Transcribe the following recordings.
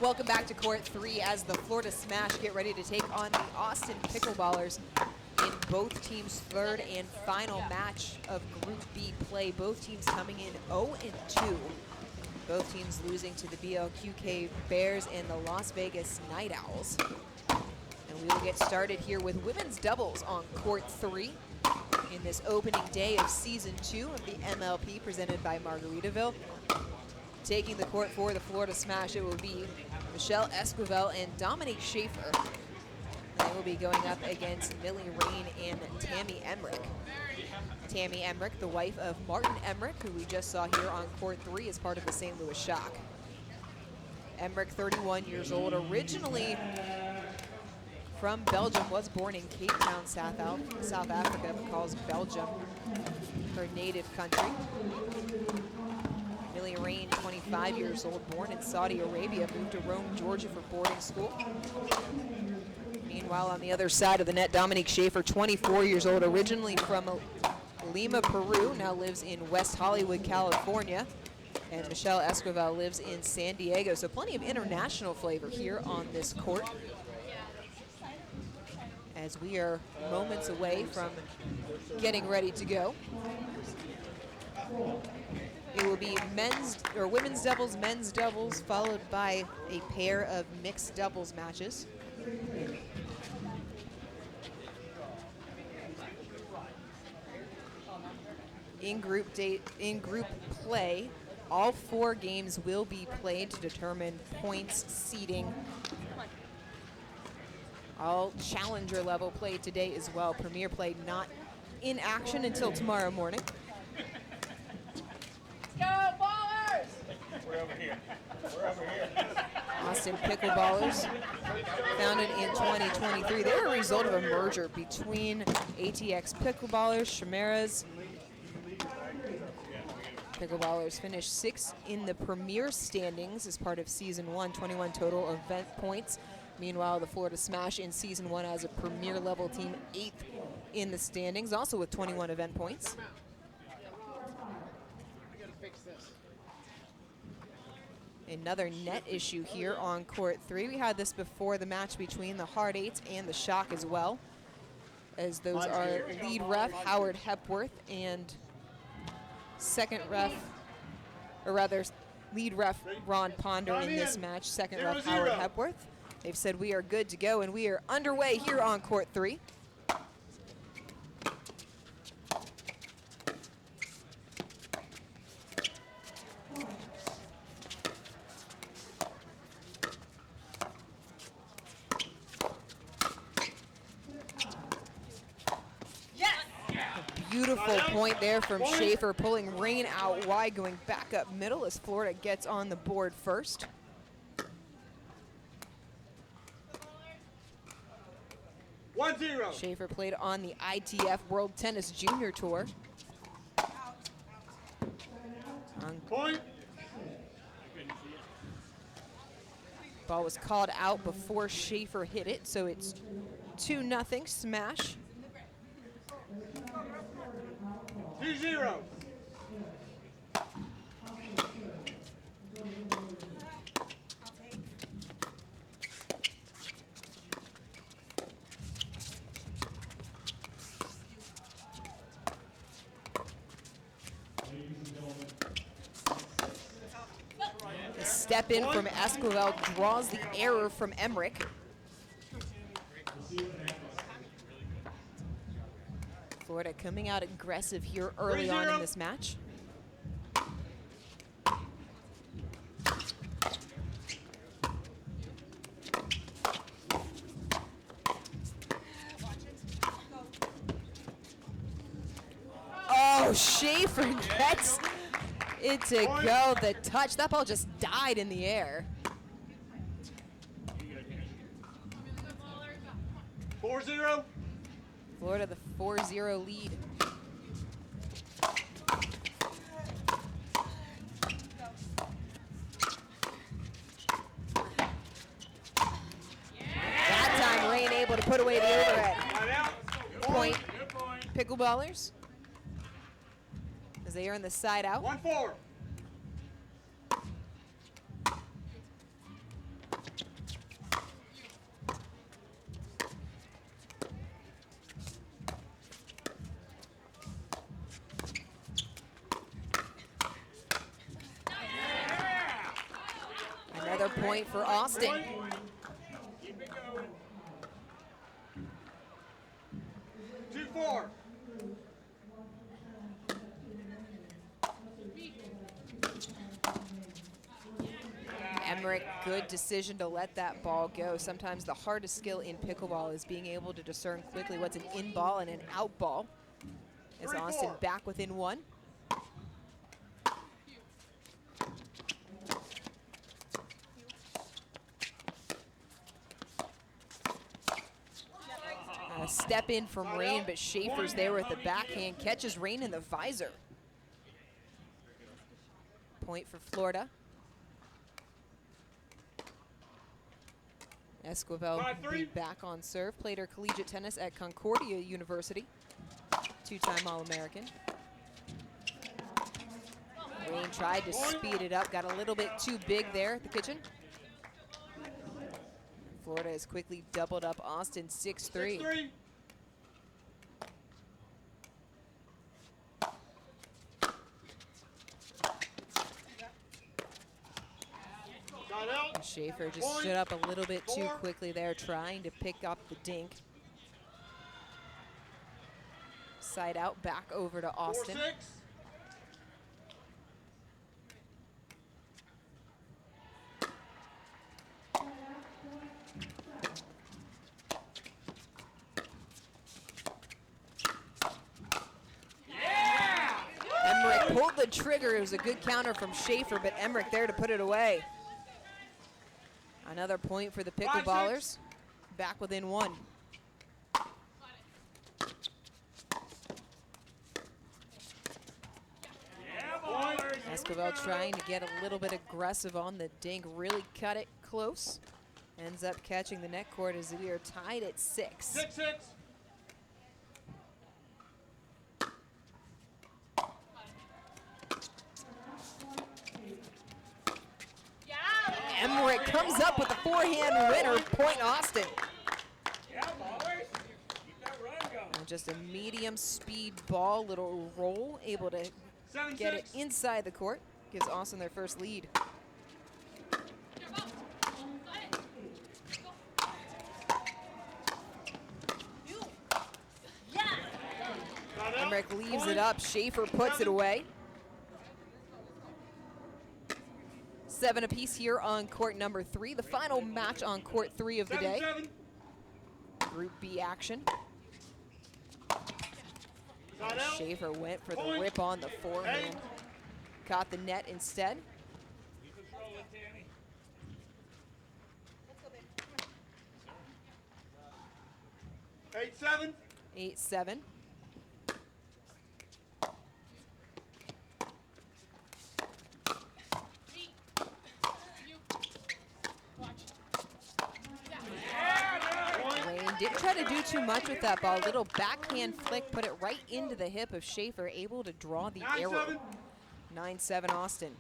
Welcome back to court 3 as the Florida Smash get ready to take on the Austin Pickleballers in both teams' third and final match of Group B play. Both teams coming in 0-2. Both teams losing to the BLQK Bears and the Las Vegas Night Owls. And we will get started here with women's doubles on court 3 in this opening day of season 2 of the MLP presented by Margaritaville. Taking the court for the Florida Smash, it will be Michelle Esquivel and Dominique Schaefer. They will be going up against Millie Rain and Tammy Emmerich. Tammy Emmerich, the wife of Martin Emmerich, who we just saw here on court 3 as part of the St. Louis Shock. Emmerich, 31 years old, originally from Belgium, was born in Cape Town, South Africa, but calls Belgium her native country. Millie Rain, 25 years old, born in Saudi Arabia, moved to Rome, Georgia for boarding school. Meanwhile, on the other side of the net, Dominique Schaefer, 24 years old, originally from Lima, Peru, now lives in West Hollywood, California. And Michelle Esquivel lives in San Diego, so plenty of international flavor here on this court. As we are moments away from getting ready to go. It will be women's doubles, men's doubles, followed by a pair of mixed doubles matches. In group play, all 4 games will be played to determine points, seeding. All challenger level play today as well. Premier play not in action until tomorrow morning. Go, ballers! We're over here. We're over here. Austin Pickleballers, founded in 2023. They're a result of a merger between ATX Pickleballers, Chimeras. Pickleballers finished 6th in the Premier standings as part of Season 1, 21 total event points. Meanwhile, the Florida Smash in Season 1 as a Premier level team, 8th in the standings, also with 21 event points. Another net issue here on court 3. We had this before the match between the Hard Eights and the Shock as well, as those are lead ref Howard Hepworth and lead ref Ron Ponder in this match, second ref Howard Hepworth. They've said we are good to go, and we are underway here on court 3. Beautiful point there from Schaefer, pulling Rain out wide, going back up middle as Florida gets on the board first. Schaefer played on the ITF World Tennis Junior Tour. Point. Ball was called out before Schaefer hit it, so it's 2-0 Smash. 2-0. A step in from Esquivel draws the error from Emmerich. Florida coming out aggressive here early on in this match. Oh, Schaefer gets it to go. The touch, that ball just died in the air. 4-0. Florida the 4-0 lead. That time Rain able to put away the overhead. Point Pickleballers as they earn the side out. 1-4. point for Austin. Keep it going. 2-4. Emmerich, good decision to let that ball go. Sometimes the hardest skill in pickleball is being able to discern quickly what's an in ball and an out ball. As Austin back within one. A step in from Rain, but Schaefer's there with the backhand, catches Rain in the visor. Point for Florida. Esquivel will be back on serve. Played her collegiate tennis at Concordia University. Two-time All-American. Rain tried to speed it up, got a little bit too big there at the kitchen. Florida has quickly doubled up Austin 6-3. 6-3. And Schaefer just stood up a little bit too quickly there, trying to pick up the dink. Side out, back over to Austin. 4-6. Emmerich pulled the trigger. It was a good counter from Schaefer, but Emmerich there to put it away. Another point for the Pickleballers. Back within one. Esquivel trying to get a little bit aggressive on the dink. Really cut it close. Ends up catching the net cord as we are tied at 6. 6-6. Emmerich comes up with a forehand winner, point Austin. Yeah, ballers. Keep that run going. And just a medium speed ball, little roll, able to 7-6. get it inside the court. Gives Austin their first lead. Emmerich leaves it up. Schaefer puts it away. 7 apiece here on court number 3. The final match on court 3 of the day. 7-7. Group B action. Schaefer went for the rip on the forehand. Caught the net instead. 8-7. 8-7. Didn't try to do too much with that ball. Little backhand flick, put it right into the hip of Schaefer, able to draw the arrow. 9-7 Austin.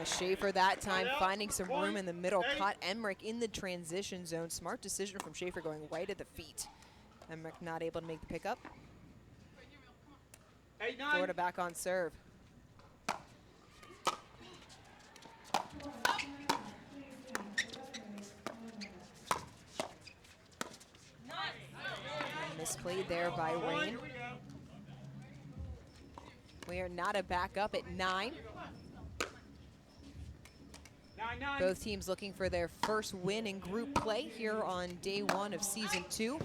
Schaefer that time finding some room in the middle, caught Emmerich in the transition zone. Smart decision from Schaefer going right at the feet. Emmerich not able to make the pickup. 8-9. Florida back on serve. Misplayed there by Rain. We are not a back up at 9. 9-9. Both teams looking for their first win in group play here on day 1 of season 2.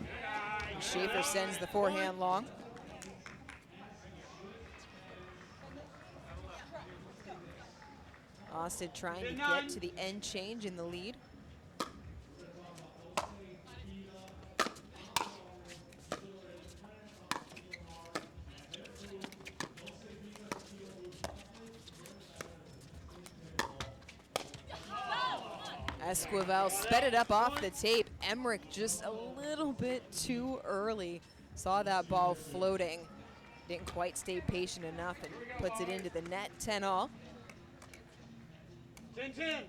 Schaefer sends the forehand long. Austin trying to get to the end change in the lead. Esquivel sped it up off the tape. Emmerich just a little bit too early. Saw that ball floating. Didn't quite stay patient enough and puts it into the net. 10-all. 10-10.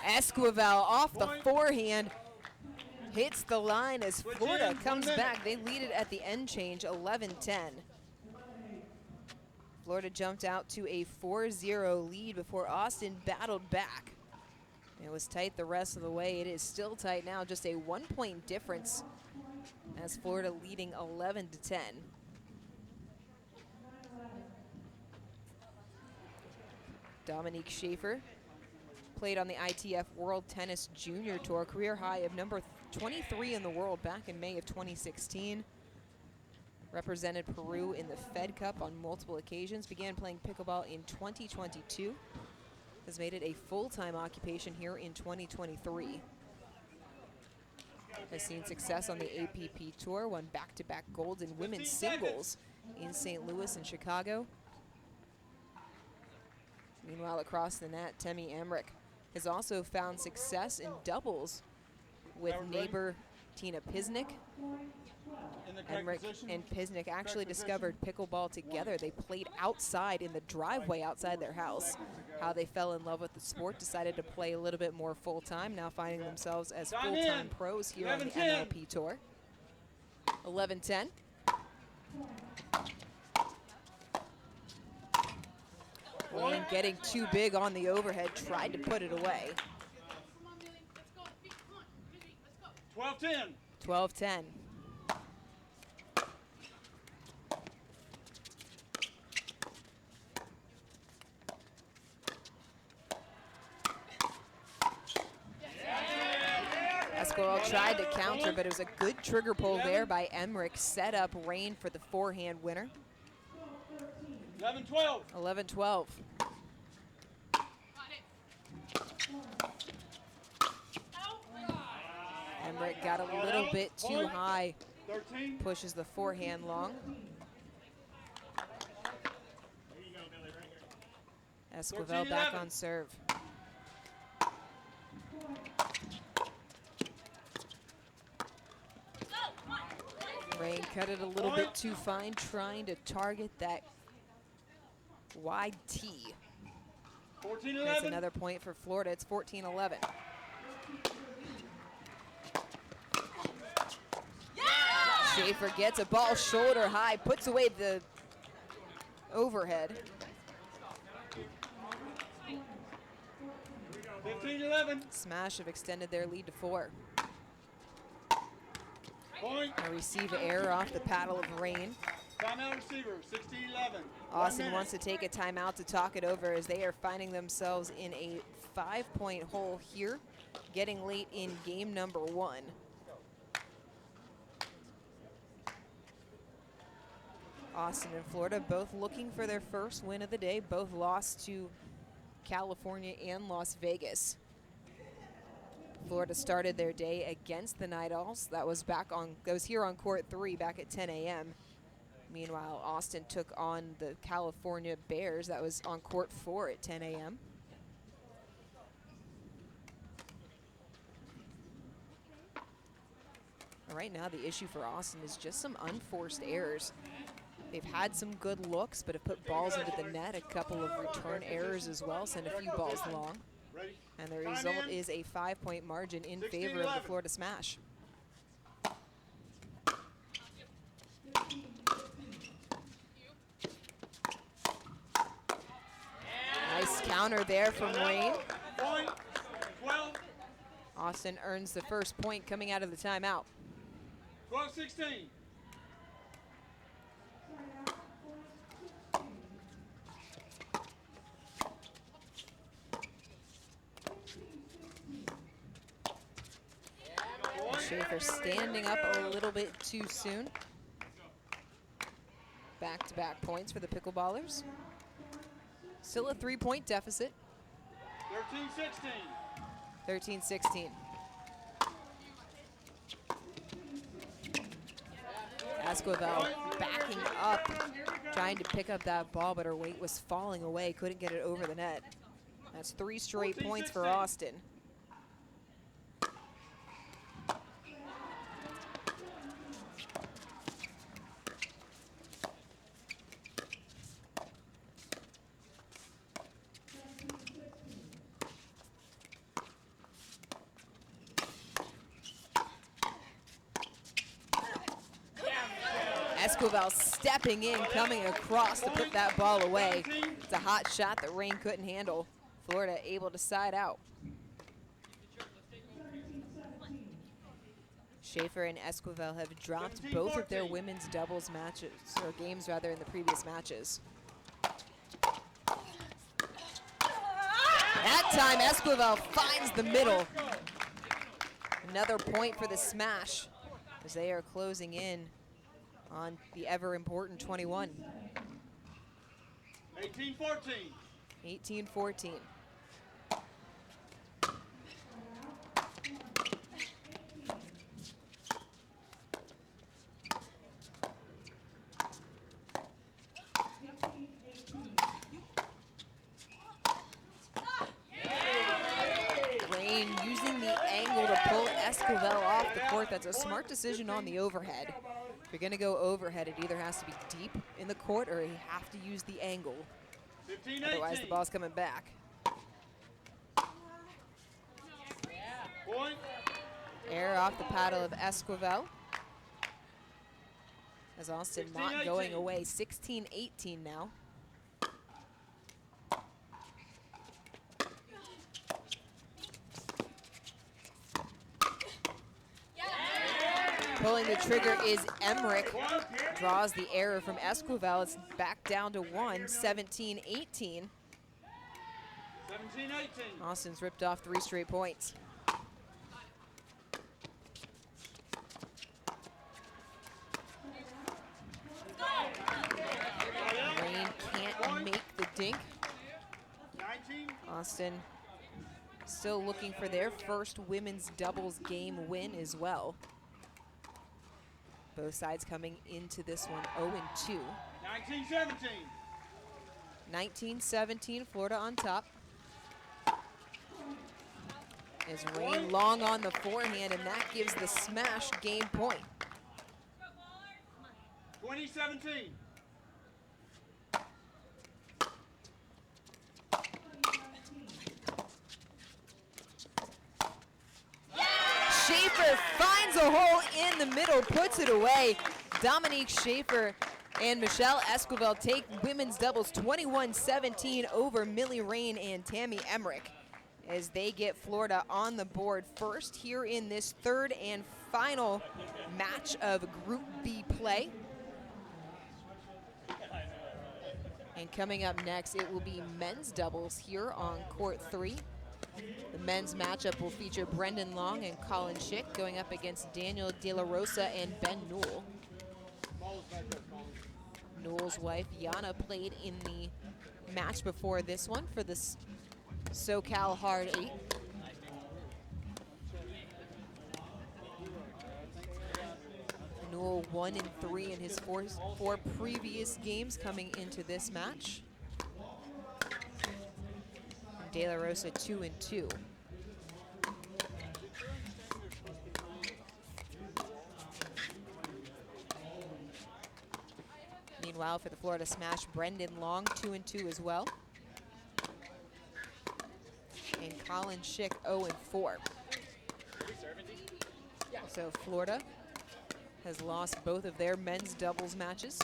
Esquivel off the forehand. Hits the line as Florida comes back. They lead it at the end change, 11-10. Florida jumped out to a 4-0 lead before Austin battled back. It was tight the rest of the way. It is still tight now, just a 1-point difference as Florida leading 11-10. Dominique Schaefer played on the ITF World Tennis Junior Tour, career high of number 23 in the world back in May of 2016. Represented Peru in the Fed Cup on multiple occasions. Began playing pickleball in 2022. Has made it a full-time occupation here in 2023. Has seen success on the APP Tour, won back-to-back golds in women's singles in St. Louis and Chicago. Meanwhile, across the net, Temi Emmerich has also found success in doubles with neighbor Tina Pisnik. Emmerich and Pisnik actually discovered pickleball together. They played outside in the driveway outside their house. How they fell in love with the sport, decided to play a little bit more full-time, now finding themselves as full-time pros here on the MLP Tour. 11-10. Wayne getting too big on the overhead, tried to put it away. 12-10. 12-10. Esquivel tried to counter, but it was a good trigger pull there by Emmerich. Set up Rain for the forehand winner. 11-12. 11-12. Emmerich got a little bit too high. 13. Pushes the forehand long. Esquivel back on serve. Rain cut it a little bit too fine, trying to target that wide tee. 14-11. That's another point for Florida. It's 14-11. Schaefer gets a ball shoulder high, puts away the overhead. 15-11. Smash have extended their lead to 4. Point. A receive error off the paddle of Rain. Timeout receiver, 16-11. Austin wants to take a timeout to talk it over as they are finding themselves in a 5-point hole here, getting late in game number 1. Austin and Florida both looking for their first win of the day. Both lost to California and Las Vegas. Florida started their day against the Night Owls. That was here on court 3 back at 10 a.m. Meanwhile, Austin took on the California Bears. That was on court 4 at 10 a.m. Right now, the issue for Austin is just some unforced errors. They've had some good looks, but have put balls into the net, a couple of return errors as well, sent a few balls long. And the result is a 5-point margin in favor of the Florida Smash. Nice counter there from Wayne. Point. 12. Austin earns the first point coming out of the timeout. 12-16. Schaefer standing up a little bit too soon. Back-to-back points for the Pickleballers. Still a 3-point deficit. 13-16. 13-16. Esquivel backing up, trying to pick up that ball, but her weight was falling away, couldn't get it over the net. That's 3 straight 14, points 16. for Austin. Esquivel stepping in, coming across to put that ball away. It's a hot shot that Rain couldn't handle. Florida able to side out. Schaefer and Esquivel have dropped both of their women's doubles matches, or games rather, in the previous matches. That time Esquivel finds the middle. Another point for the smash as they are closing in on the ever important 21. 18-14. 18-14. Rain using the angle to pull Esquivel off the court. That's a smart decision on the overhead. If you're going to go overhead, it either has to be deep in the court or you have to use the angle. 15-18. Otherwise, the ball's coming back. Point. Air off the paddle of Esquivel. As Austin not going away. 16-18 now. Pulling the trigger is Emmerich. Draws the error from Esquivel. It's back down to 1, 17-18. 17-18. Austin's ripped off 3 straight points. Rain can't make the dink. 19. Austin still looking for their first women's doubles game win as well. Both sides coming into this one 0-2. 19-17. 19-17, Florida on top. As Rain long on the forehand, and that gives the smash game point. 20-17. Schaefer finds a hole in the middle, puts it away. Dominique Schaefer and Michelle Esquivel take women's doubles 21-17 over Millie Rain and Tammy Emmerich as they get Florida on the board first here in this third and final match of Group B play. And coming up next, it will be men's doubles here on court 3. The men's matchup will feature Brendan Long and Colin Schick going up against Daniel De La Rosa and Ben Newell. Newell's wife, Yana, played in the match before this one for the SoCal Hard 8. Newell 1-3 in his four previous games coming into this match. De La Rosa 2-2. Meanwhile, for the Florida Smash, Brendan Long 2-2 as well. And Colin Schick 0-4. So Florida has lost both of their men's doubles matches.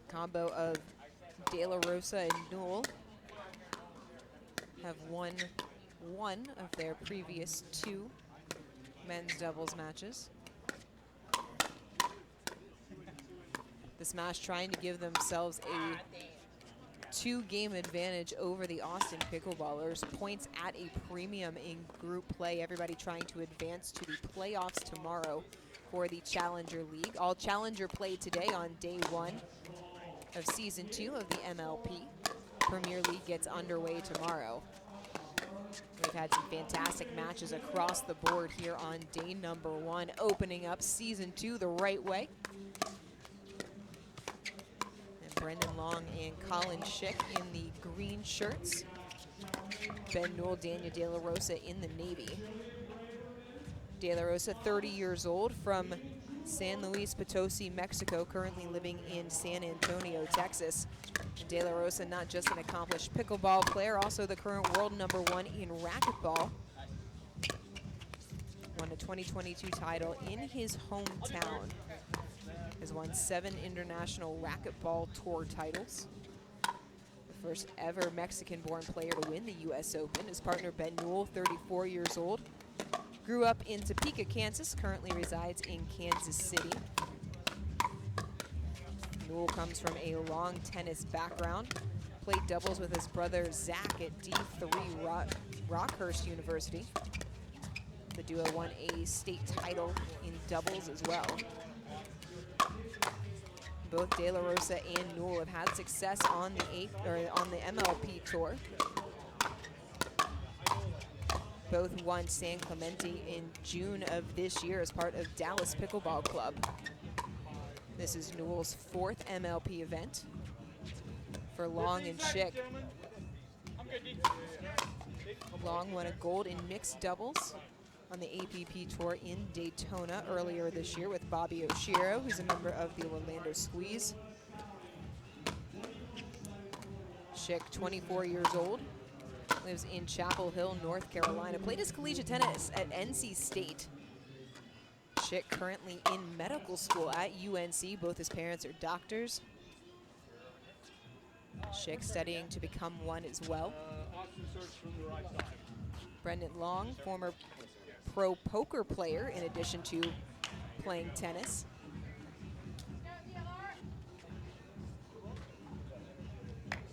Combo of De La Rosa and Newell have won one of their previous 2 men's doubles matches. The Smash trying to give themselves a 2-game advantage over the Austin Pickleballers. Points at a premium in group play. Everybody trying to advance to the playoffs tomorrow for the Challenger League. All Challenger play today on day 1 of season 2 of the MLP. Premier League gets underway tomorrow. We've had some fantastic matches across the board here on day number 1, opening up season 2 the right way. And Brendan Long and Colin Schick in the green shirts. Ben Newell, Daniel De La Rosa in the navy. De La Rosa, 30 years old, from San Luis Potosi, Mexico, currently living in San Antonio, Texas. And De La Rosa, not just an accomplished pickleball player, also the current world #1 in racquetball. Won a 2022 title in his hometown. Has won 7 international racquetball tour titles. The first ever Mexican-born player to win the U.S. Open. His partner Ben Newell, 34 years old. Grew up in Topeka, Kansas, currently resides in Kansas City. Newell comes from a long tennis background. Played doubles with his brother Zach at D3 Rockhurst University. The duo won a state title in doubles as well. Both De La Rosa and Newell have had success on the MLP tour. Both won San Clemente in June of this year as part of Dallas Pickleball Club. This is Newell's 4th MLP event for Long and Schick. Long won a gold in mixed doubles on the APP Tour in Daytona earlier this year with Bobby Oshiro, who's a member of the Orlando Squeeze. Schick, 24 years old, lives in Chapel Hill, North Carolina. Played his collegiate tennis at NC State. Schick currently in medical school at UNC. Both his parents are doctors. Schick studying to become one as well. Brendan Long, former pro poker player in addition to playing tennis.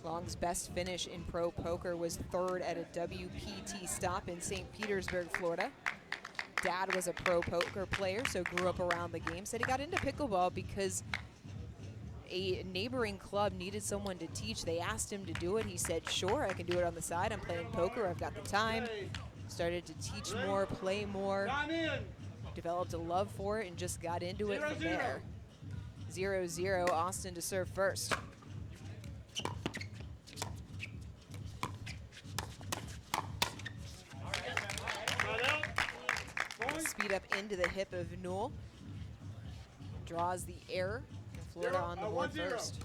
Long's best finish in pro poker was 3rd at a WPT stop in St. Petersburg, Florida. Dad was a pro poker player, so grew up around the game. Said he got into pickleball because a neighboring club needed someone to teach. They asked him to do it. He said, sure, I can do it on the side. I'm playing poker. I've got the time. Started to teach more, play more. Developed a love for it and just got into it from there. 0-0, Austin to serve first. Speed up into the hip of Newell. Draws the error. Florida on the board first.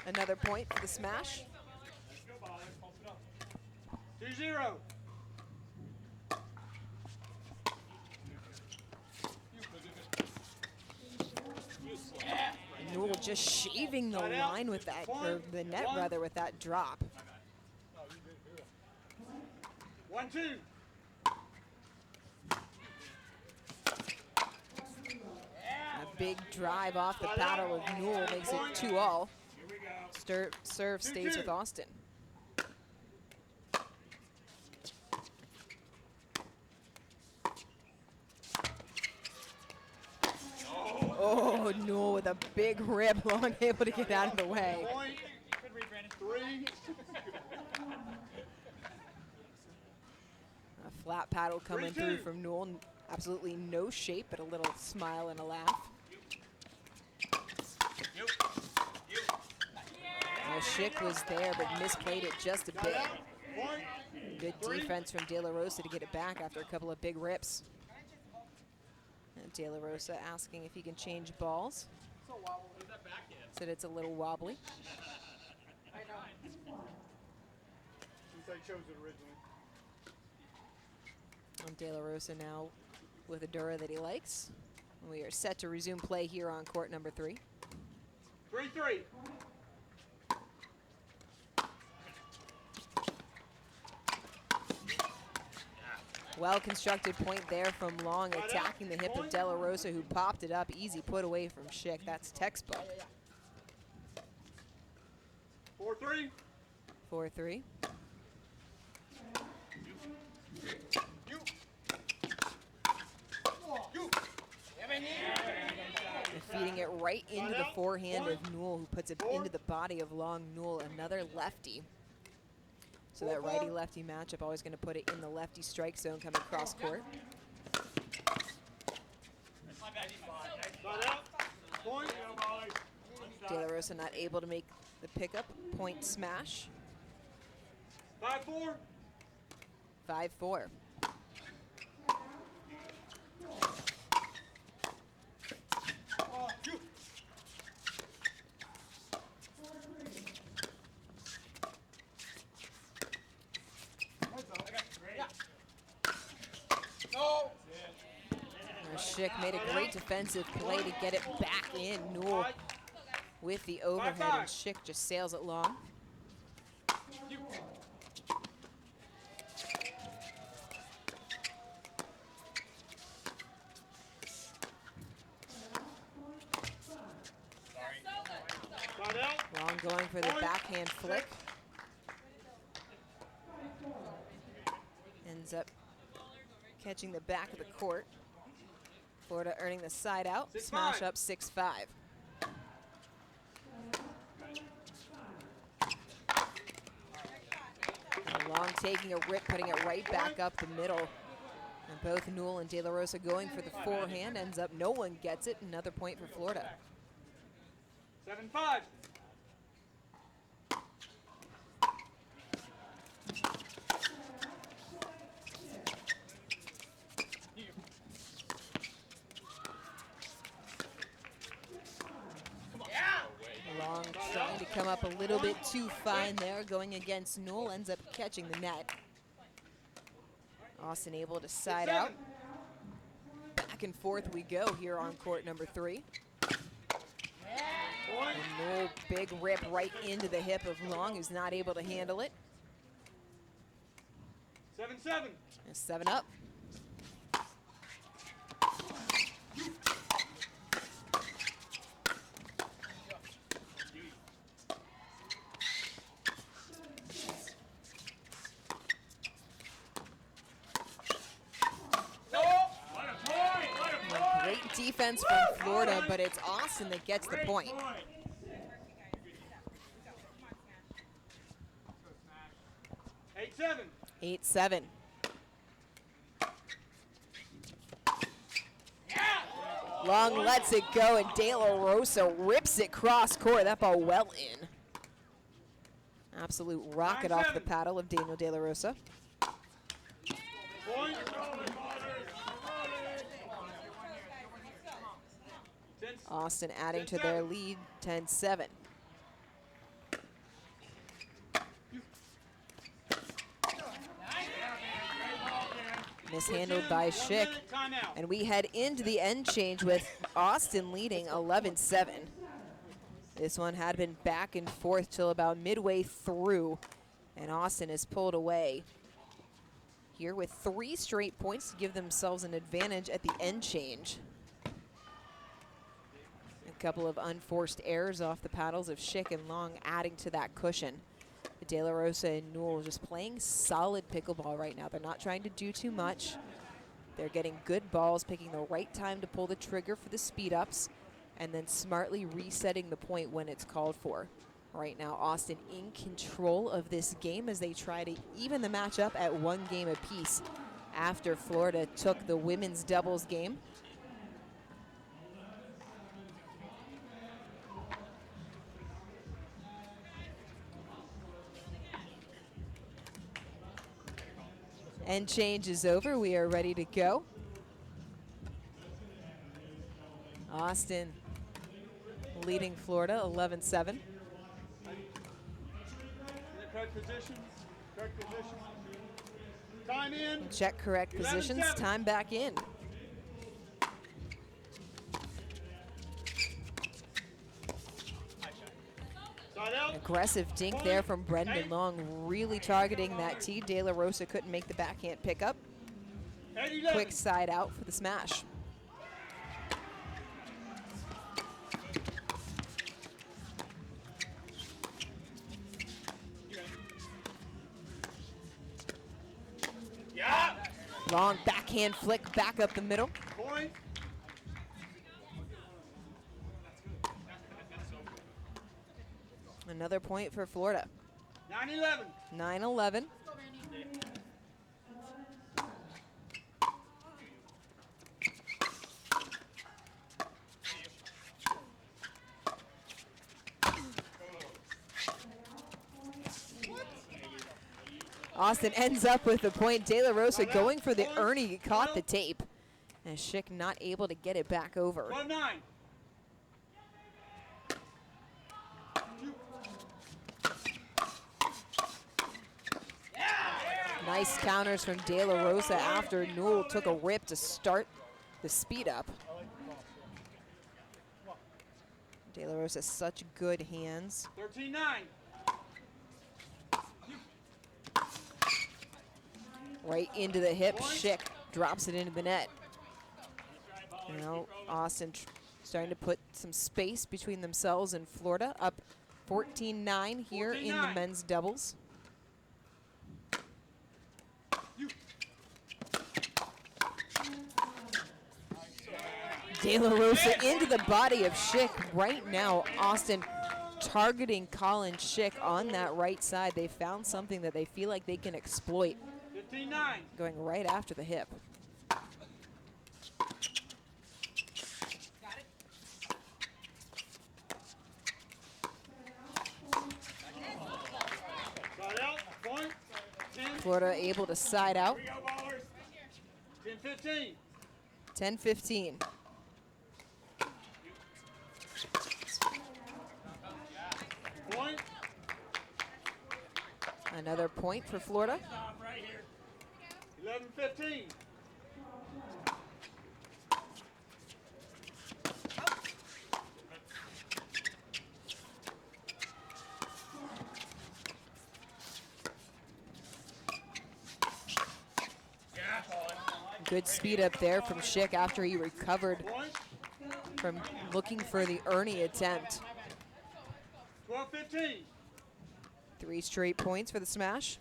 Another point for the smash. 2-0. Newell just shaving the line with that, or the net rather, with that drop. 1-2. A big drive off the paddle of Newell makes it 2-all. Serve stays with Austin. Oh, Newell with a big rip, Long able to get out of the way. Point. 3. A flat paddle coming through from Newell. Absolutely no shape, but a little smile and a laugh. Well, Schick was there, but misplayed it just a bit. Good defense from De La Rosa to get it back after a couple of big rips. And De La Rosa asking if he can change balls. Said it's a little wobbly. Since I chose it originally. And De La Rosa now with a Dura that he likes. We are set to resume play here on court number 3. 3-3. Well-constructed point there from Long, attacking the hip of De La Rosa, who popped it up. Easy put away from Schick. That's textbook. 4-3. 4-3. Feeding it right into the forehand of Newell, who puts it into the body of Long. Newell, another lefty. So that righty-lefty matchup, always going to put it in the lefty strike zone coming cross court. De La Rosa not able to make the pickup. Point smash. 5-4. 5-4. Schick made a great defensive play to get it back in. Newell with the overhead, and Schick just sails it long. Long going for the backhand flick. Ends up catching the back of the court. Florida earning the side out. Smash up 6-5. Long taking a rip, putting it right back up the middle. And both Newell and De La Rosa going for the forehand. Ends up no one gets it. Another point for Florida. 7-5. Long trying to come up a little bit too fine there, going against Newell, ends up catching the net. Austin able to side out. Back and forth we go here on court number 3. And Newell, big rip right into the hip of Long, who's not able to handle it. 7-7. 7 up. Defense from Florida, but it's Austin that gets the point. 8-7. 8-7. Long lets it go, and De La Rosa rips it cross court. That ball well in. Absolute rocket off the paddle of Daniel De La Rosa. Point. Austin adding to their lead, 10-7. Mishandled by Schick. And we head into the end change with Austin leading 11-7. This one had been back and forth till about midway through, and Austin is pulled away here with 3 straight points to give themselves an advantage at the end change. A couple of unforced errors off the paddles of Schick and Long adding to that cushion. De La Rosa and Newell just playing solid pickleball right now. They're not trying to do too much. They're getting good balls, picking the right time to pull the trigger for the speed ups, and then smartly resetting the point when it's called for. Right now, Austin in control of this game as they try to even the match up at 1 game apiece after Florida took the women's doubles game. End change is over. We are ready to go. Austin leading Florida 11-7. Correct positions. Correct positions. Time in. Check correct positions. Time back in. Aggressive dink there from Brendan Long, really targeting that tee. De La Rosa couldn't make the backhand pickup. Quick side out for the smash. Long backhand flick back up the middle. Point. Another point for Florida. 9-11. 9-11. Austin ends up with the point. De La Rosa going for the Ernie, caught the tape. And Schick not able to get it back over. 12-9. Nice counters from De La Rosa after Newell took a rip to start the speed up. De La Rosa, such good hands. 13-9. Right into the hip, Schick drops it into the net. Now Austin starting to put some space between themselves and Florida, up 14-9 here in the men's doubles. De La Rosa into the body of Schick. Right now, Austin targeting Colin Schick on that right side. They found something that they feel like they can exploit. 15-9. Going right after the hip. Side out, point. 10. Florida able to side out. 10-15. 10-15. Point. Another point for Florida. 11-15. Good speed up there from Schick after he recovered from looking for the Ernie attempt. 12-15. 3 straight points for the smash.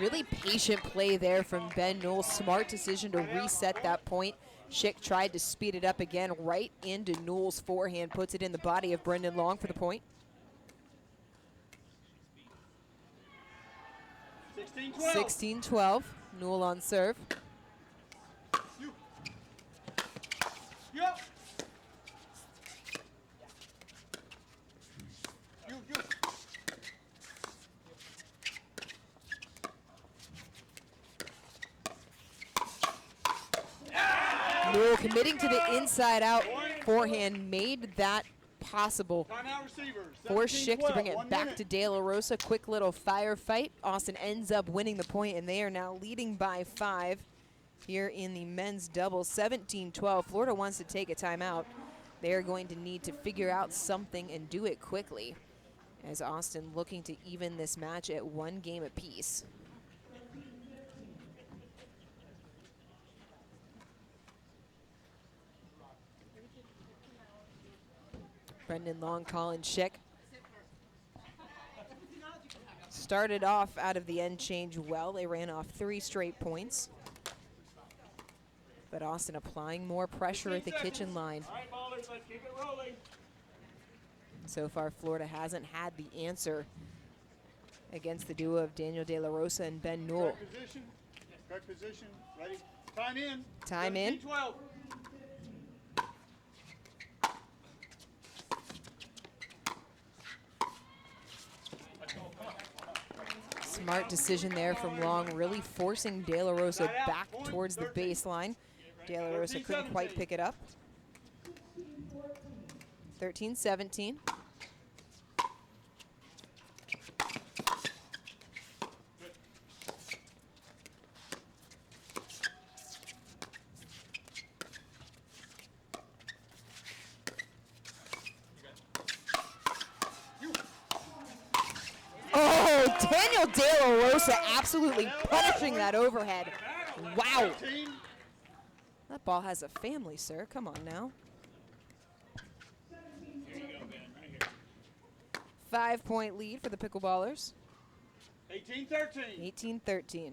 Really patient play there from Ben Newell. Smart decision to reset that point. Schick tried to speed it up again right into Newell's forehand. Puts it in the body of Brendan Long for the point. 16-12. Newell on serve. Newell committing to the inside out forehand made that possible for Schick to bring it back to De La Rosa. Quick little firefight. Austin ends up winning the point, and they are now leading by 5 here in the men's doubles. 17-12. Florida wants to take a timeout. They are going to need to figure out something and do it quickly, as Austin looking to even this match at 1 game apiece. Brendan Long, Colin Schick. Started off out of the end change well. They ran off 3 straight points. But Austin applying more pressure at the kitchen line. All right, ballers, let's keep it rolling. So far, Florida hasn't had the answer against the duo of Daniel De La Rosa and Ben Newell. Correct position. Ready. Time in. Time in. 12. Smart decision there from Long, really forcing De La Rosa back towards the baseline. De La Rosa couldn't quite pick it up. 13-17. Oh, Daniel De La Rosa absolutely punishing that overhead. Wow. That ball has a family, sir. Come on now. 5-point lead for the Pickleballers. 18-13. 18-13.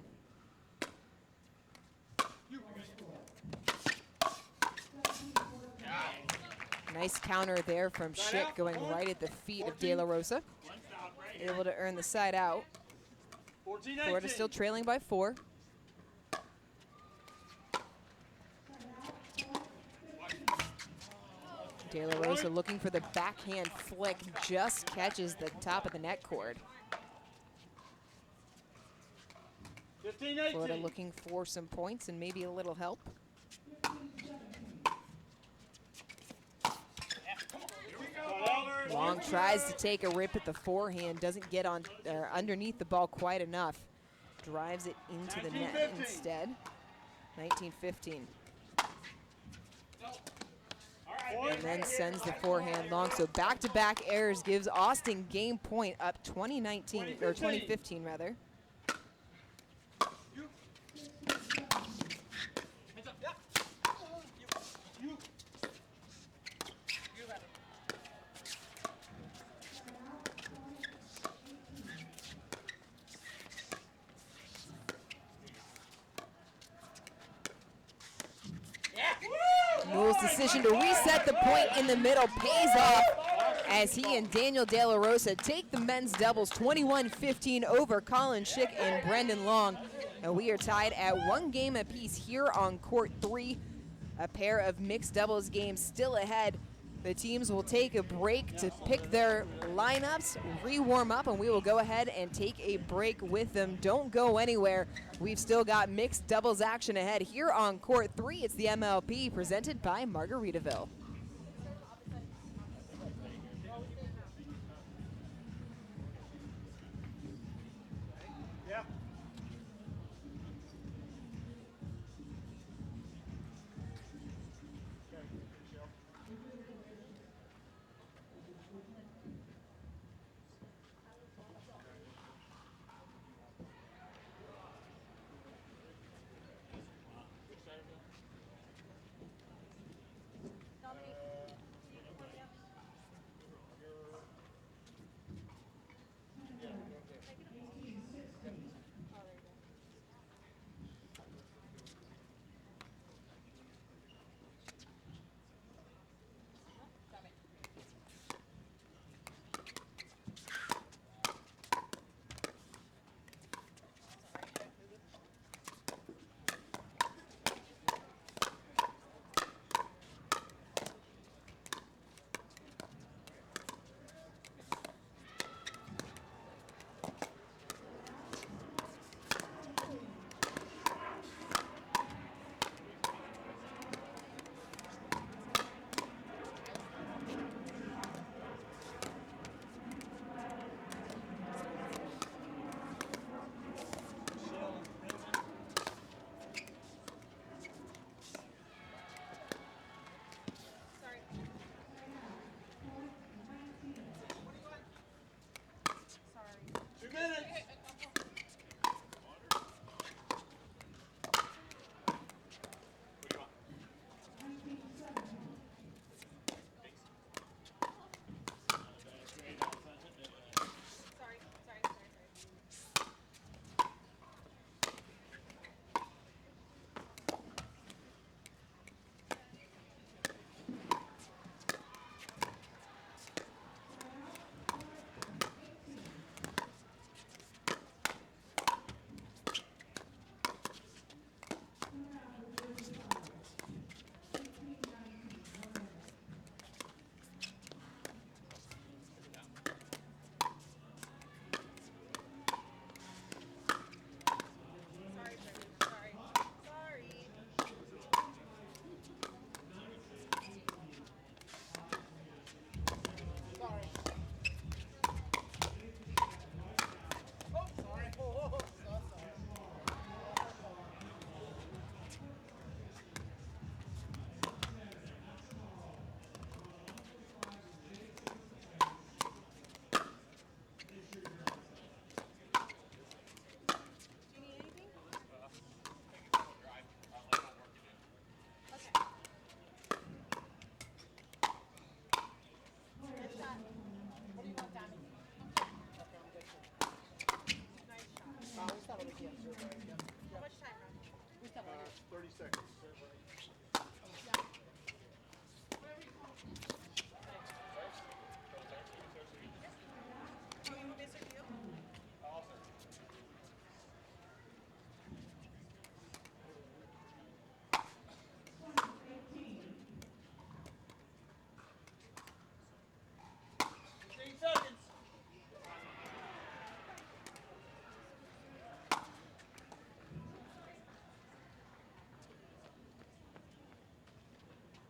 Nice counter there from Schick, going right at the feet of De La Rosa. Able to earn the side out. 14-18. Florida still trailing by 4. De La Rosa looking for the backhand flick, just catches the top of the net cord. 15-18. Florida looking for some points and maybe a little help. Long tries to take a rip at the forehand, doesn't get on underneath the ball quite enough. Drives it into the net instead. 19-15. And then sends the forehand long. So back-to-back errors gives Austin game point, up 2019 or 2015 rather. Newell's decision to reset the point in the middle pays off as he and Daniel De La Rosa take the men's doubles 21-15 over Colin Schick and Brendan Long. And we are tied at 1 game apiece here on court 3. A pair of mixed doubles games still ahead. The teams will take a break to pick their lineups, re-warm up, and we will go ahead and take a break with them. Don't go anywhere. We've still got mixed doubles action ahead here on court 3. It's the MLP presented by Margaritaville. Yeah.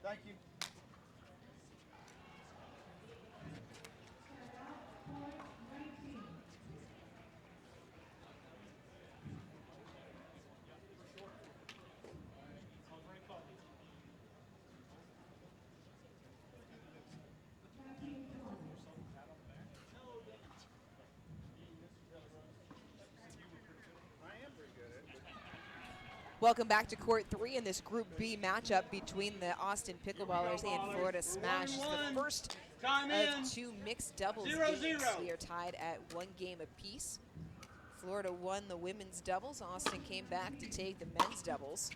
Thank you. Welcome back to Court 3 in this Group B matchup between the Austin Pickleballers and Florida Smash. It's the first of two mixed doubles games. We are tied at 1 game apiece. Florida won the women's doubles. Austin came back to take the men's doubles.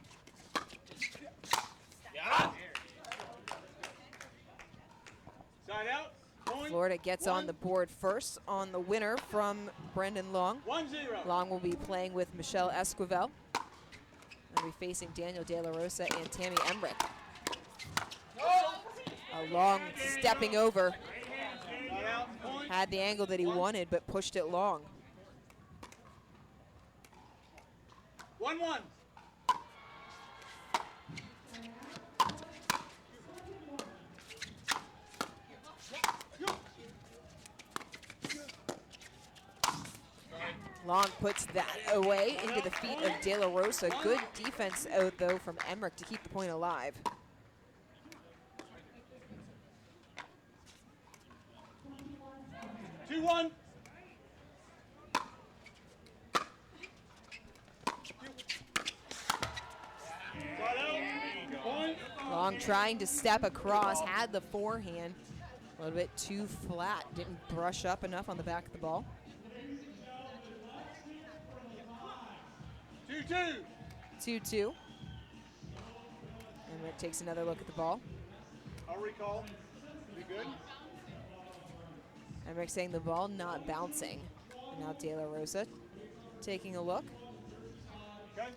Side out. Point. Florida gets on the board first on the winner from Brendan Long. 1-0. Long will be playing with Michelle Esquivel. They'll be facing Daniel De La Rosa and Tammy Emmerich. A Long stepping over. Had the angle that he wanted, but pushed it long. 1-1. Long puts that away into the feet of De La Rosa. Good defense out, though, from Emmerich to keep the point alive. Two-one. Long trying to step across, had the forehand. A little bit too flat, didn't brush up enough on the back of the ball. 2-2. 2-2. Emmerich takes another look at the ball. I'll recall. You good? Emmerich saying the ball not bouncing. And now De La Rosa taking a look. Okay.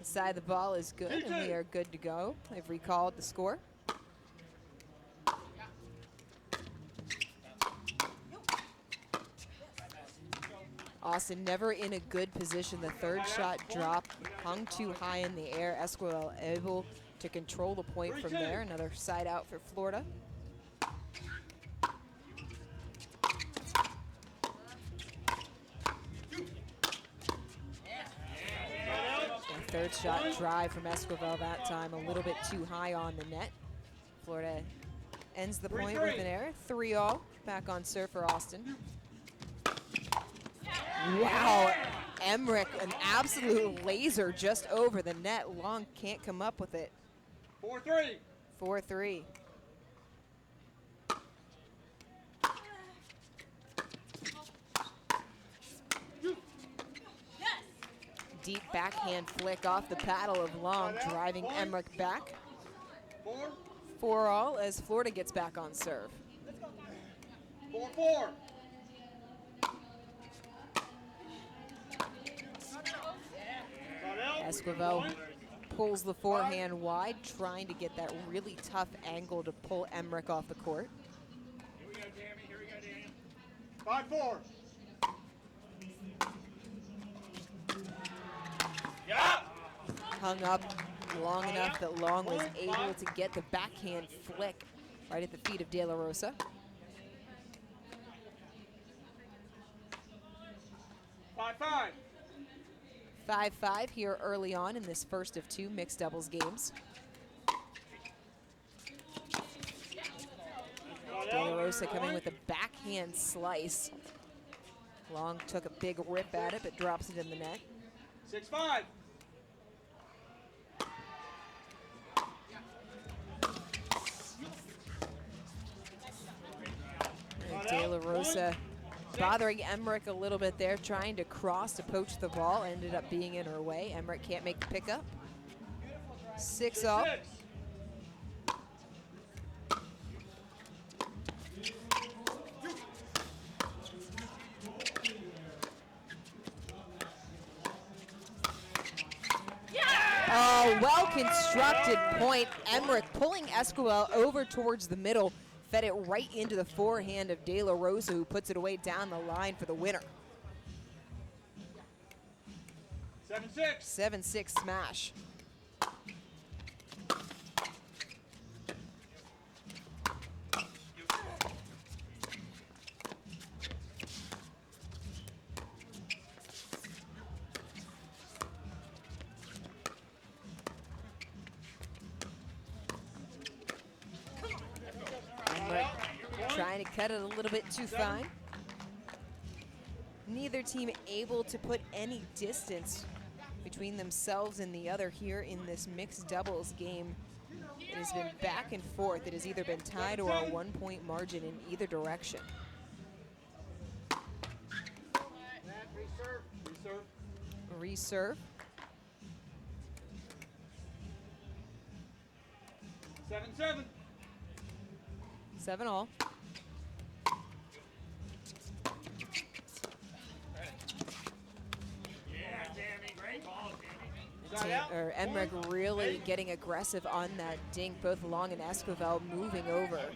The side of the ball is good, and we are good to go. They've recalled the score. Austin never in a good position. The third shot dropped, hung too high in the air. Esquivel able to control the point from there. Another side out for Florida. And third shot drive from Esquivel that time, a little bit too high on the net. Florida ends the point with an error. 3-all. Back on serve for Austin. Wow, Emmerich, an absolute laser just over the net. Long can't come up with it. 4-3. 4-3. Deep backhand flick off the paddle of Long, driving Emmerich back. 4-all as Florida gets back on serve. 4-4. Esquivel pulls the forehand wide, trying to get that really tough angle to pull Emmerich off the court. Here we go, Tammy. Here we go, Daniel. 5-4. Yeah. Hung up long enough that Long was able to get the backhand flick right at the feet of De La Rosa. 5-5. 5-5 here early on in this first of two mixed doubles games. De La Rosa coming with a backhand slice. Long took a big rip at it, but drops it in the net. 6-5. De La Rosa bothering Emmerich a little bit there, trying to cross to poach the ball. Ended up being in her way. Emmerich can't make the pickup. 6-all. Oh, well-constructed point. Emmerich pulling Esquivel over towards the middle. Fed it right into the forehand of De La Rosa, who puts it away down the line for the winner. 7-6. 7-6 smash. cut it a little bit too fine. Neither team able to put any distance between themselves and the other here in this mixed doubles game. It has been back and forth. It has either been tied or a 1-point margin in either direction. Reserve. 7-7. 7-all. Yeah, Tammy, great ball, Tammy. Emmerich really getting aggressive on that dink. Both Long and Esquivel moving over. A little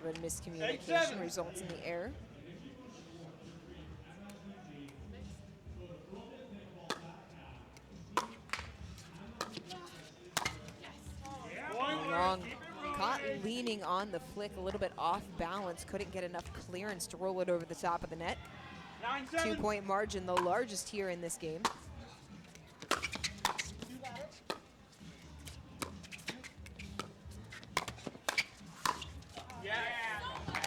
bit of miscommunication results in the error. Long caught leaning on the flick, a little bit off balance, couldn't get enough clearance to roll it over the top of the net. 9-7. 2-point margin, the largest here in this game.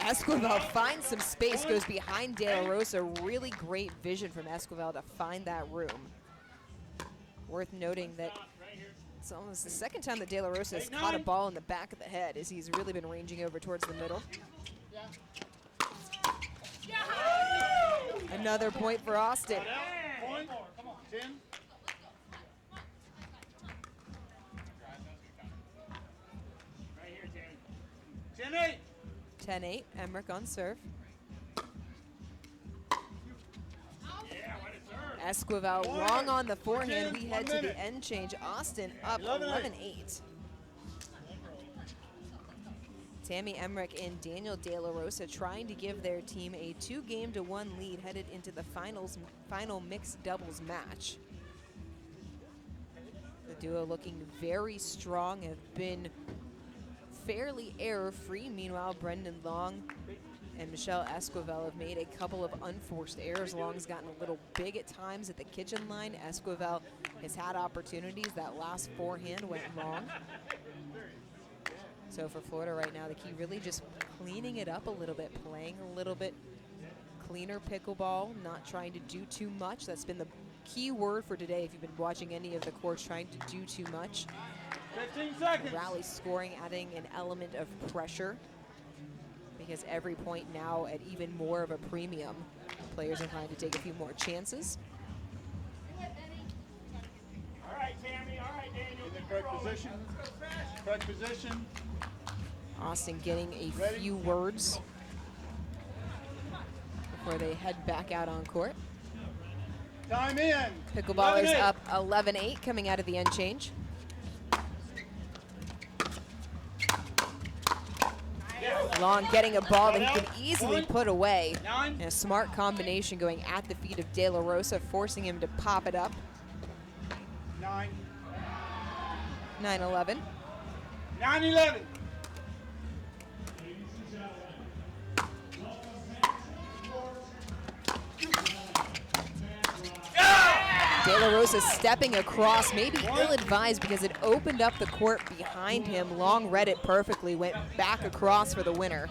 Esquivel finds some space, goes behind De La Rosa. Really great vision from Esquivel to find that room. Worth noting that it's almost the second time that De La Rosa has caught a ball in the back of the head as he's really been ranging over towards the middle. Another point for Austin. Point. 10. Right here, Tammy. 10-8. 10-8, Emmerich on serve. Yeah, what a serve. Esquivel long on the forehand. We head to the end change. Austin up 11-8. Tammy Emmerich and Daniel De La Rosa trying to give their team a 2-game-to-1 lead headed into the final mixed doubles match. The duo looking very strong, have been fairly error-free. Meanwhile, Brendan Long and Michelle Esquivel have made a couple of unforced errors. Long's gotten a little big at times at the kitchen line. Esquivel has had opportunities. That last forehand went long. So for Florida right now, the key really just cleaning it up a little bit, playing a little bit cleaner pickleball, not trying to do too much. That's been the key word for today if you've been watching any of the courts, trying to do too much. 15 seconds. Rally scoring, adding an element of pressure, because every point now at even more of a premium. Players are trying to take a few more chances. All right, Tammy. All right, Daniel. In the correct position. Correct position. Austin getting a Ready? few words before they head back out on court. Time in. Pickleballers 11-8. up 11-8 coming out of the end change. Long getting a ball that he can easily put away. And a smart combination going at the feet of De La Rosa, forcing him to pop it up. 9. 9-11. 9-11. De La Rosa stepping across, maybe ill-advised because it opened up the court behind him. Long read it perfectly, went back across for the winner.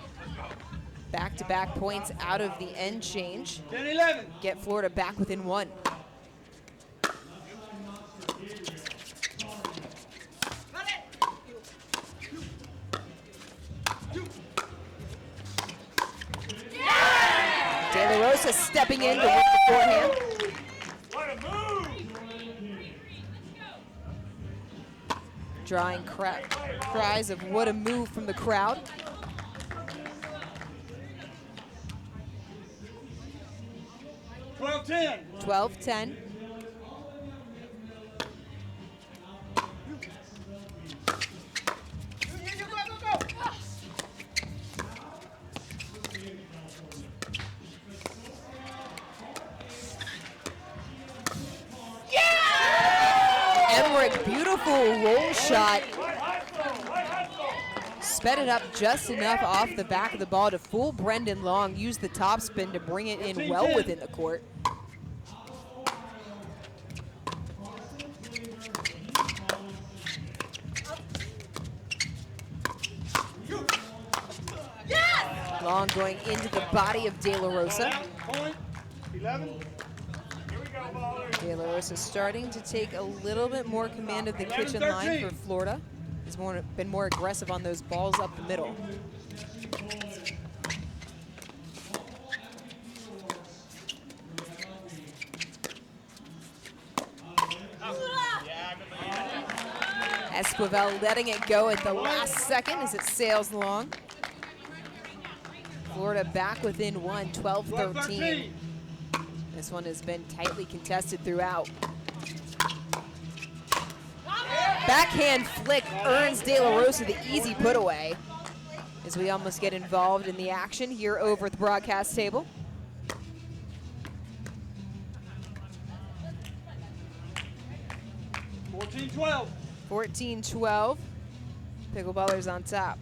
Back-to-back points out of the end change. 10-11. Get Florida back within one. De La Rosa stepping in to win the forehand. What a move! Drawing cries of what a move from the crowd. 12-10. 12-10. Emmerich, beautiful roll shot. Sped it up just enough off the back of the ball to fool Brendan Long. Used the topspin to bring it in well within the court. Long going into the body of De La Rosa. Point. 11. Here we go, ballers. De La Rosa starting to take a little bit more command of the kitchen line for Florida. He's been more aggressive on those balls up the middle. Esquivel letting it go at the last second as it sails along. Florida back within one, 12-13. This one has been tightly contested throughout. Backhand flick earns De La Rosa the easy put away as we almost get involved in the action here over at the broadcast table. 14-12. 14-12. Pickleballers on top.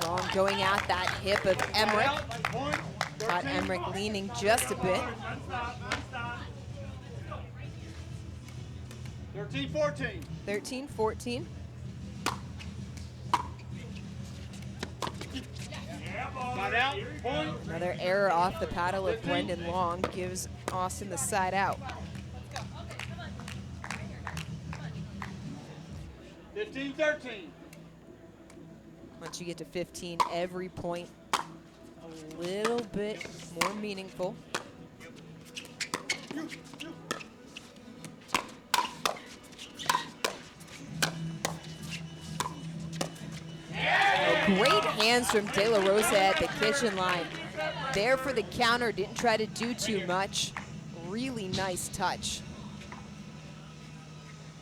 Long going at that hip of Emmerich. Point. Got Emmerich leaning just a bit. 13-14. 13-14. Side out. Point. Another error off the paddle of Brendan Long gives Austin the side out. 15-13. Once you get to 15, every point a little bit more meaningful. Great hands from De La Rosa at the kitchen line. There for the counter, didn't try to do too much. Really nice touch.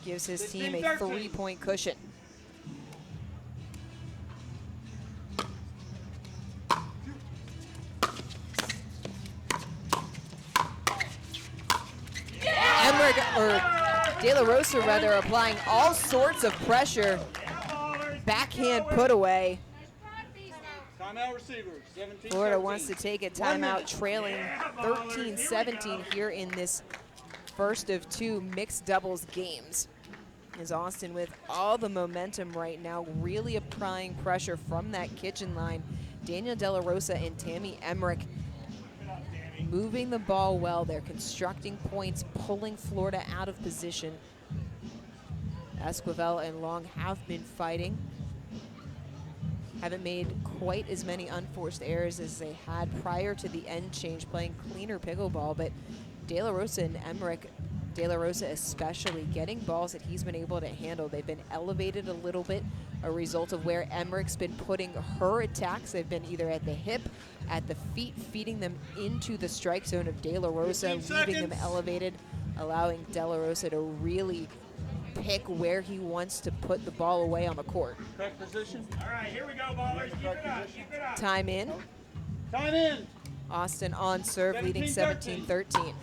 Gives his team a 3-point cushion. De La Rosa rather applying all sorts of pressure. Backhand put away. Timeout receiver. 17. Florida wants to take a timeout, trailing 13-17 here in this first of two mixed doubles games. As Austin, with all the momentum right now, really applying pressure from that kitchen line. Daniel De La Rosa and Tammy Emmerich moving the ball well. They're constructing points, pulling Florida out of position. Esquivel and Long have been fighting. Haven't made quite as many unforced errors as they had prior to the end change, playing cleaner pickleball, but De La Rosa and Emmerich, De La Rosa especially, getting balls that he's been able to handle. They've been elevated a little bit, a result of where Emmerich's been putting her attacks. They've been either at the hip, at the feet, feeding them into the strike zone of De La Rosa, leaving them elevated, allowing De La Rosa to really pick where he wants to put the ball away on the court. Correct position. All right, here we go, ballers. Keep it up, keep it up. Time in. Time in. Austin on serve, leading 17-13.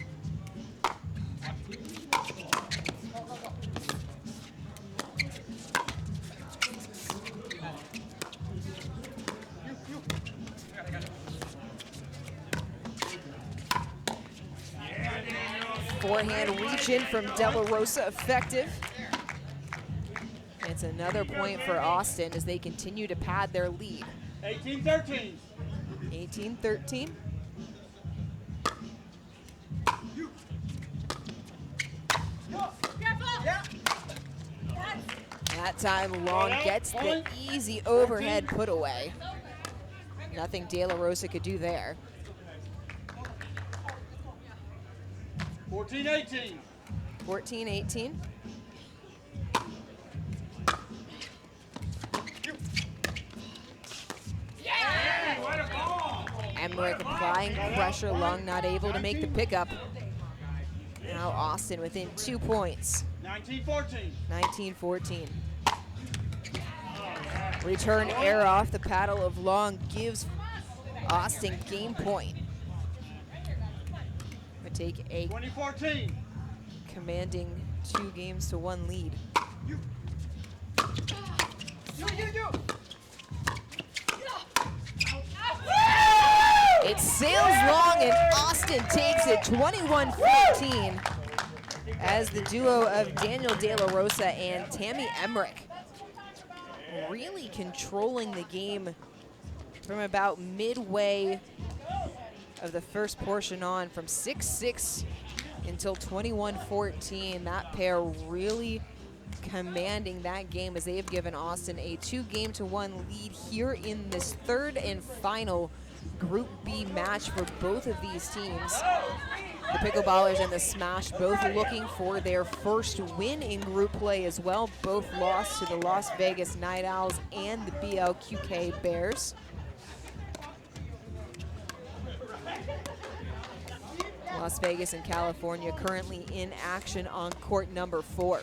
Forehand reach in from De La Rosa, effective. It's another point for Austin as they continue to pad their lead. 18-13. 18-13. That time Long gets the easy overhead put away. Nothing De La Rosa could do there. 14-18. 14-18. Emmerich applying pressure, Long not able to make the pickup. Now Austin within 2 points. 19-14. 19-14. Return error off the paddle of Long gives Austin game point. Would take a 20-14. commanding 2-1 lead. It sails long and Austin takes it 21-14 as the duo of Daniel De La Rosa and Tammy Emmerich really controlling the game from about midway of the first portion on, from 6-6 until 21-14. That pair really commanding that game as they have given Austin a 2-game-to-1 lead here in this third and final Group B match for both of these teams. The Pickleballers and the Smash both looking for their first win in group play as well. Both lost to the Las Vegas Night Owls and the BLQK Bears. Las Vegas and California currently in action on court number 4.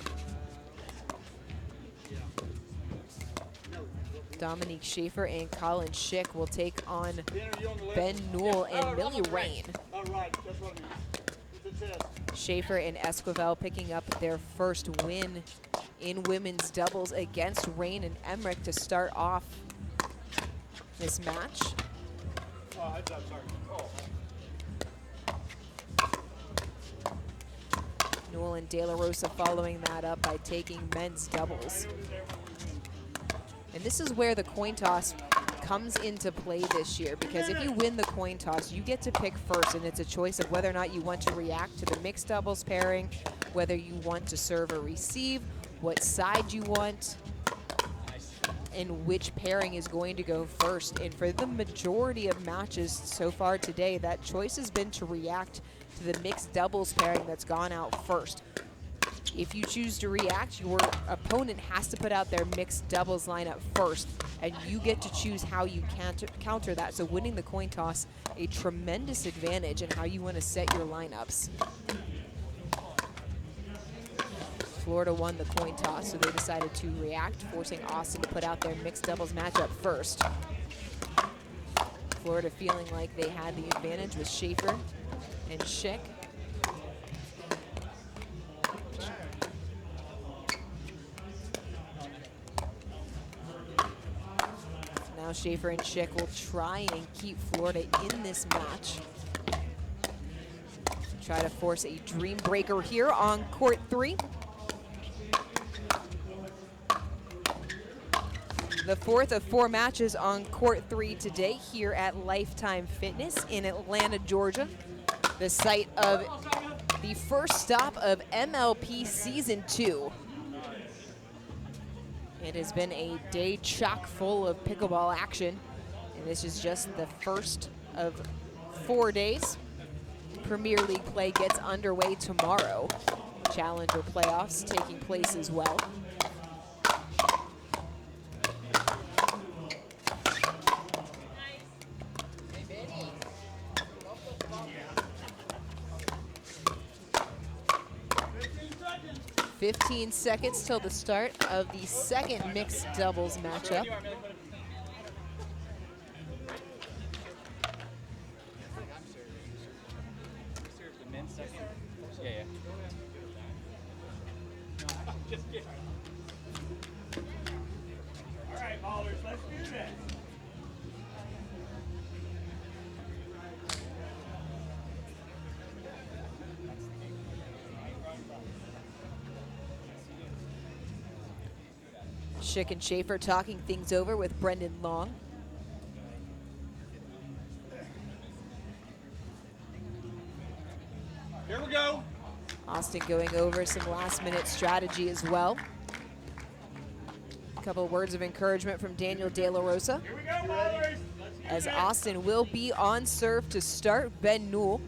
Dominique Schaefer and Colin Schick will take on Ben Newell and Millie Rain. Schaefer and Esquivel picking up their first win in women's doubles against Rain and Emmerich to start off this match. Newell and De La Rosa following that up by taking men's doubles. And this is where the coin toss comes into play this year, because if you win the coin toss, you get to pick first, and it's a choice of whether or not you want to react to the mixed doubles pairing, whether you want to serve or receive, what side you want, and which pairing is going to go first. And for the majority of matches so far today, that choice has been to react to the mixed doubles pairing that's gone out first. If you choose to react, your opponent has to put out their mixed doubles lineup first, and you get to choose how you counter that. So winning the coin toss, a tremendous advantage in how you want to set your lineups. Florida won the coin toss, so they decided to react, forcing Austin to put out their mixed doubles matchup first. Florida feeling like they had the advantage with Schaefer and Schick. Now Schaefer and Schick will try and keep Florida in this match. Try to force a dream breaker here on court 3. The fourth of 4 matches on court 3 today here at Lifetime Fitness in Atlanta, Georgia, the site of the first stop of MLP Season 2. It has been a day chock full of pickleball action, and this is just the first of 4 days. Premier League play gets underway tomorrow. Challenger playoffs taking place as well. "15 seconds till the start of the second mixed doubles matchup. All right, ballers, let's do this. Schick and Schaefer talking things over with Brendan Long. Here we go. Austin going over some last-minute strategy as well. A couple of words of encouragement from Daniel De La Rosa. Here we go, ballers. Let's do As this. Austin will be on serve to start. Ben Newell.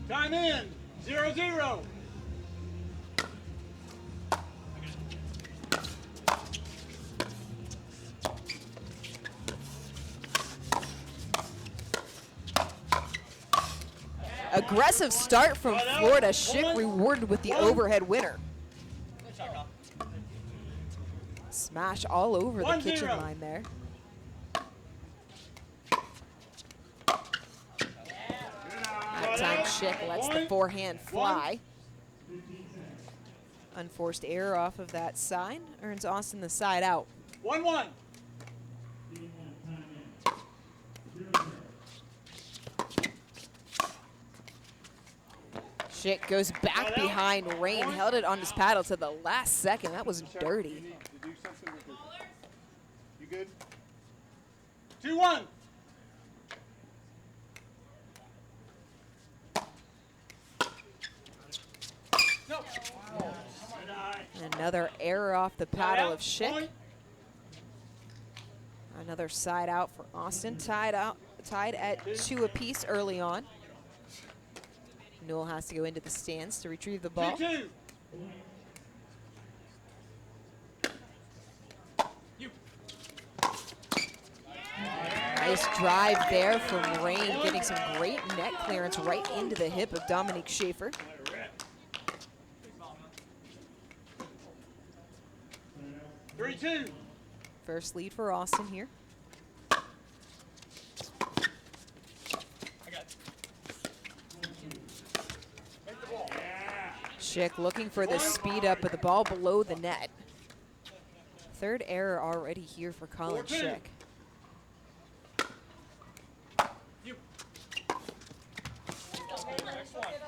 Time in. 0-0. Aggressive start from Florida. Schick rewarded with the overhead winner. Smash all over the kitchen line there. That time Schick lets the forehand fly. Unforced error off of that side earns Austin the side out. 1-1. Schick goes back behind Rain, held it on his paddle to the last second. That was dirty. You need to do something with it. You good? 2-1. Another error off the paddle of Schick. Another side out for Austin, tied at 2 apiece early on. Newell has to go into the stands to retrieve the ball. 2-2. Nice drive there from Rain, getting some great net clearance right into the hip of Dominique Schaefer. First lead for Austin here. Schick looking for the speed up, but the ball below the net. Third error already here for Colin Schick.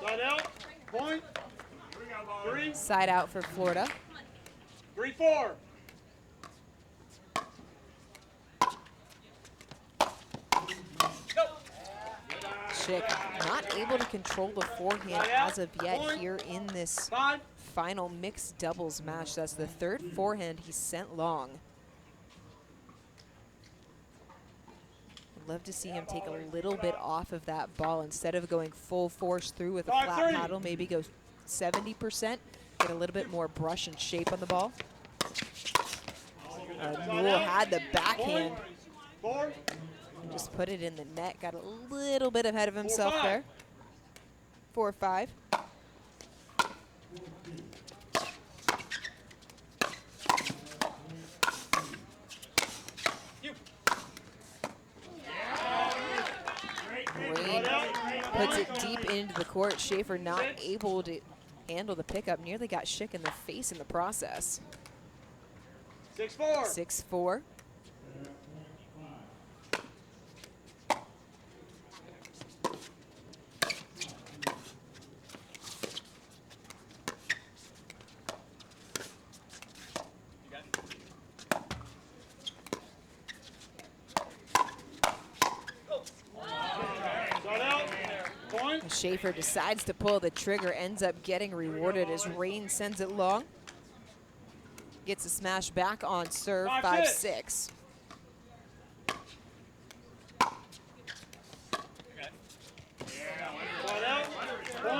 Side out. Point. 3. Side out for Florida. 3-4. Schick not able to control the forehand as of yet here in this final mixed doubles match. That's the third forehand he sent long. I'd love to see him take a little bit off of that ball instead of going full force through with a flat paddle, maybe go 70%, get a little bit more brush and shape on the ball. Newell had the backhand. Just put it in the net, got a little bit ahead of himself there. 4-5. Rain puts it deep into the court. Schaefer not able to handle the pickup, nearly got Schick in the face in the process. 6-4. 6-4. Schaefer decides to pull the trigger, ends up getting rewarded as Rain sends it long. Gets a smash back on serve, 5-6.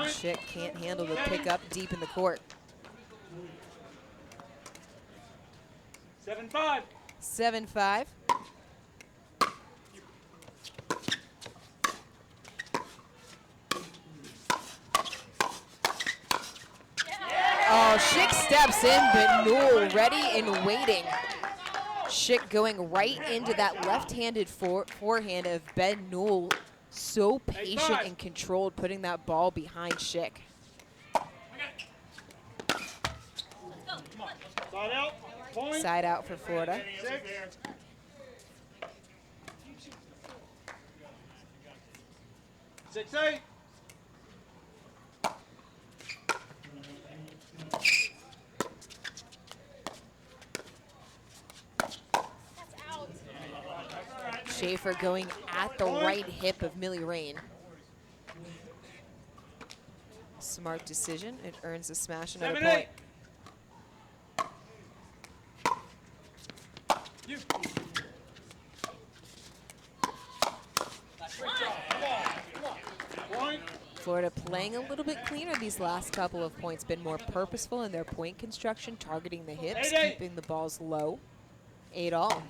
Schick can't handle the pickup deep in the court. 7-5. 7-5. Oh, Schick steps in, but Newell ready and waiting. Schick going right into that left-handed forehand of Ben Newell. So patient and controlled, putting that ball behind Schick. Side out. Point. Side out for Florida. 6-8. Schaefer going at the right hip of Millie Rain. Smart decision. It earns a smash, another point. Florida playing a little bit cleaner these last couple of points, been more purposeful in their point construction, targeting the hips, keeping the balls low. 8-all.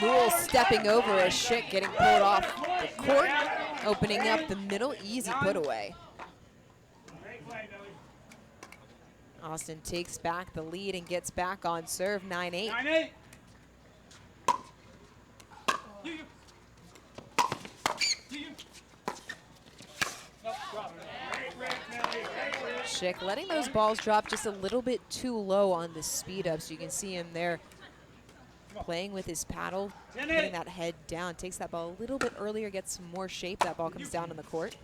Newell stepping over as Schick getting pulled off the court, opening up the middle, easy put away. Austin takes back the lead and gets back on serve, 9-8. 9-8. Schick letting those balls drop just a little bit too low on the speed up, so you can see him there playing with his paddle, getting that head down. Takes that ball a little bit earlier, gets some more shape. That ball comes down on the court.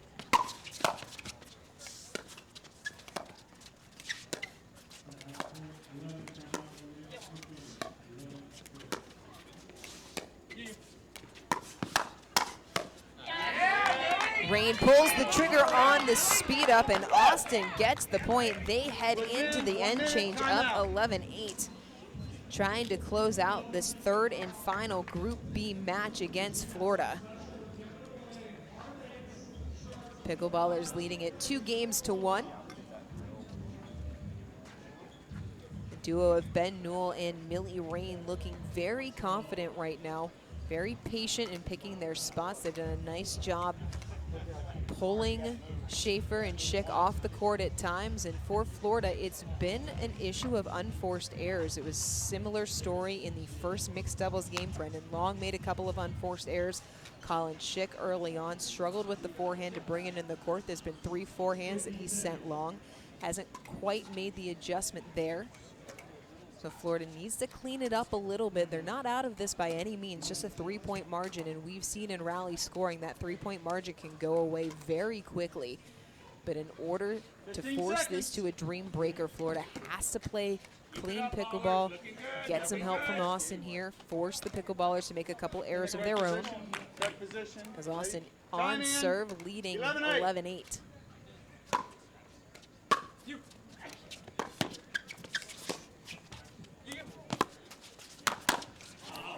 Rain pulls the trigger on the speed up, and Austin gets the point. They head into the end change up 11-8. Trying to close out this third and final Group B match against Florida. Pickleballers leading it 2-1. The duo of Ben Newell and Millie Rain looking very confident right now. Very patient in picking their spots. They've done a nice job pulling Schaefer and Schick off the court at times, and for Florida, it's been an issue of unforced errors. It was similar story in the first mixed doubles game. Brendan Long made a couple of unforced errors. Colin Schick early on struggled with the forehand to bring it in the court. There's been 3 forehands that he sent long. Hasn't quite made the adjustment there. So Florida needs to clean it up a little bit. They're not out of this by any means, just a 3-point margin, and we've seen in rally scoring that 3-point margin can go away very quickly. But in order to force this to a dream breaker, Florida has to play clean pickleball, get some help from Austin here, force the pickleballers to make a couple errors of their own. As Austin on serve, leading 11-8.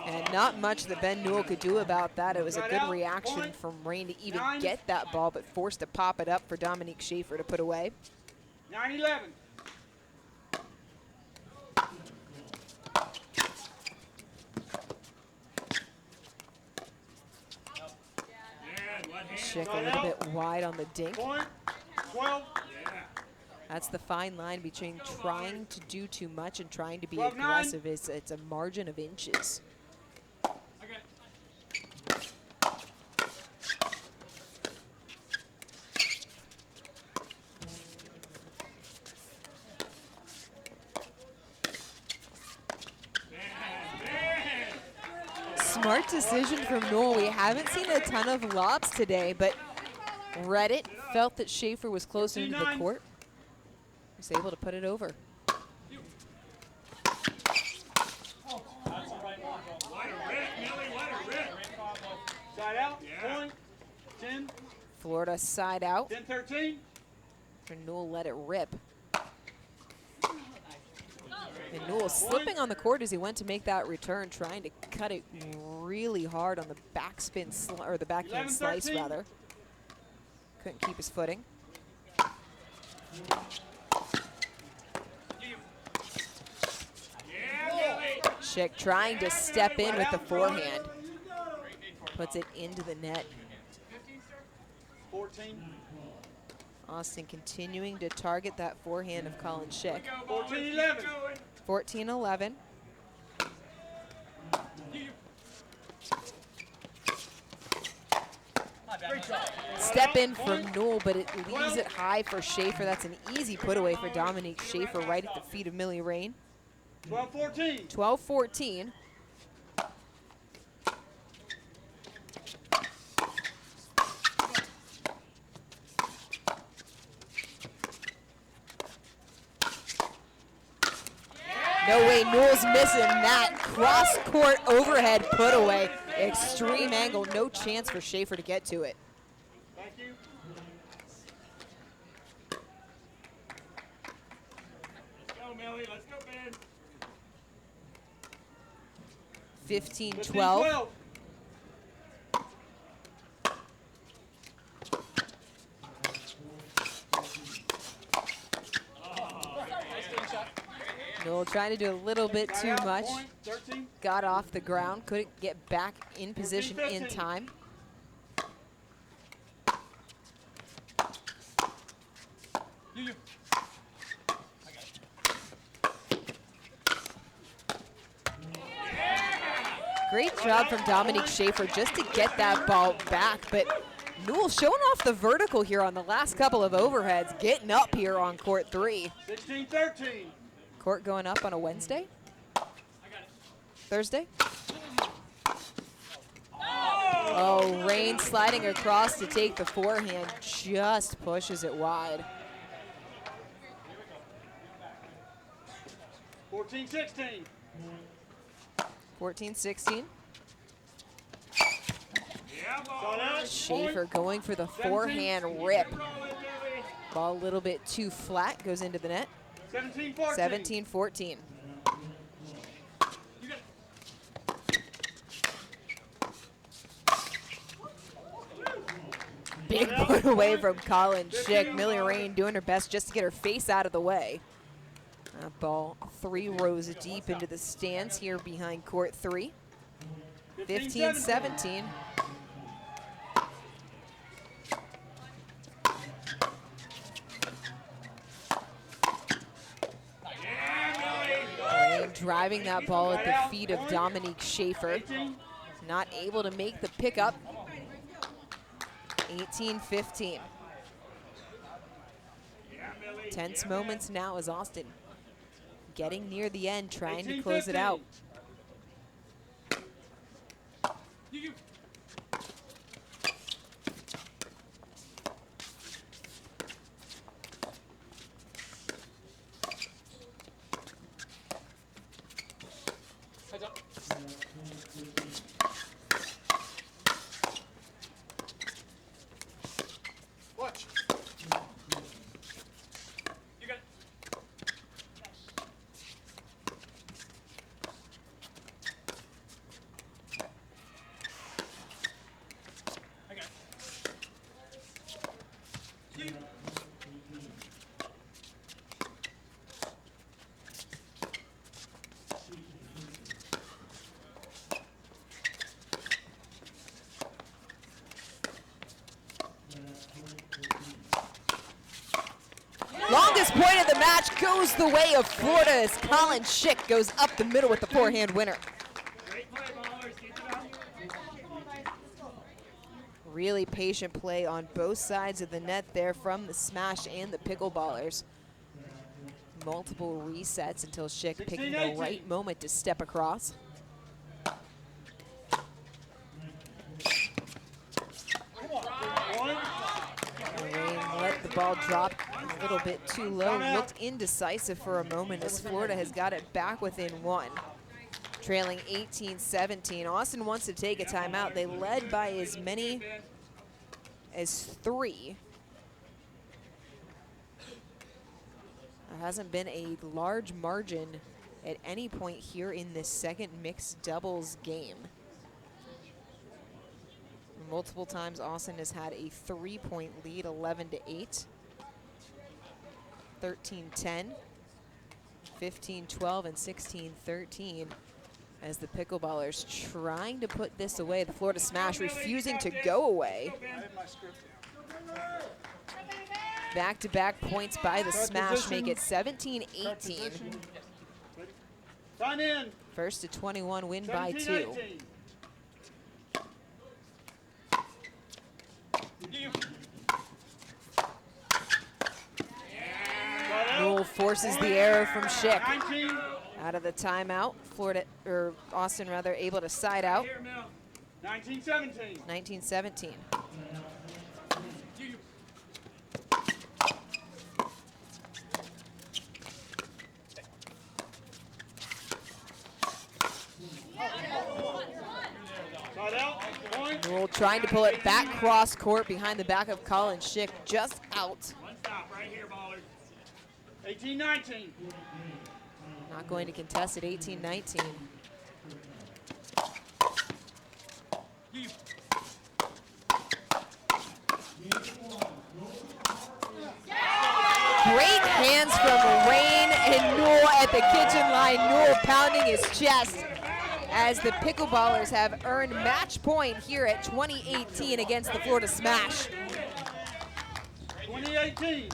And not much that Ben Newell could do about that. It was a good reaction from Rain to even get that ball, but forced to pop it up for Dominique Schaefer to put away. 9-11. Schick a little bit wide on the dink. 12. That's the fine line between trying to do too much and trying to be aggressive. It's a margin of inches. Smart decision from Newell. We haven't seen a ton of lobs today, but Reddit felt that Schaefer was closer into the court. Was able to put it over. Side out. Point. 10. Florida side out. 10-13. And Newell let it rip. And Newell slipping on the court as he went to make that return, trying to cut it really hard on the backspin, or the backhand slice rather. Couldn't keep his footing. Schick trying to step in with the forehand. Puts it into the net. 14. Austin continuing to target that forehand of Colin Schick. 14-11. 14-11. Step in from Newell, but it leaves it high for Schaefer. That's an easy put away for Dominique Schaefer right at the feet of Millie Rain. 12-14. 12-14. No way, Newell's missing that cross-court overhead put away. Extreme angle, no chance for Schaefer to get to it. Thank you. Let's go, Millie. Let's go, Ben. 15-12. 15-12. Newell trying to do a little bit too much. 13. Got off the ground, couldn't get back in position in time. Great job from Dominique Schaefer just to get that ball back, but Newell showing off the vertical here on the last couple of overheads, getting up here on court 3. 16-13. Court going up on a Wednesday? Thursday? Oh, Rain sliding across to take the forehand, just pushes it wide. 14-16. 14-16. Yeah, Schaefer going for the forehand rip. Ball a little bit too flat, goes into the net. 17-14. 17-14. Big put away from Colin Schick. Millie Rain doing her best just to get her face out of the way. That ball 3 rows deep into the stands here behind court 3. 15-17. Rain driving that ball at the feet of Dominique Schaefer. Not able to make the pickup. 18-15. Tense moments now as Austin getting near the end, trying to close it out. Watch. You got it. I got it. You. Longest point of the match goes the way of Florida as Colin Schick goes up the middle with the forehand winner. Great play, ballers. Get it out. Really patient play on both sides of the net there from the Smash and the Pickleballers. Multiple resets until Schick picking the right moment to step across. Rain let the ball drop a little bit too low. Looked indecisive for a moment as Florida has got it back within 1. Trailing 18-17. Austin wants to take a timeout. They led by as many as 3. There hasn't been a large margin at any point here in this second mixed doubles game. Multiple times Austin has had a 3-point lead, 11-8, 13-10, 15-12, and 16-13 as the Pickleballers trying to put this away. The Florida Smash refusing to go away. Back-to-back points by the Smash make it 17-18. First to 21 win by 2. Newell forces the error from Schick. Out of the timeout. Florida, or Austin rather, able to side out. 19-17. 19-17. Newell trying to pull it back cross court behind the back of Colin Schick, just out. One stop right here, ballers. 18-19. Not going to contest at 18-19. Great hands from Rain and Newell at the kitchen line. Newell pounding his chest as the Pickleballers have earned match point here at 2018 against the Florida Smash. 2018.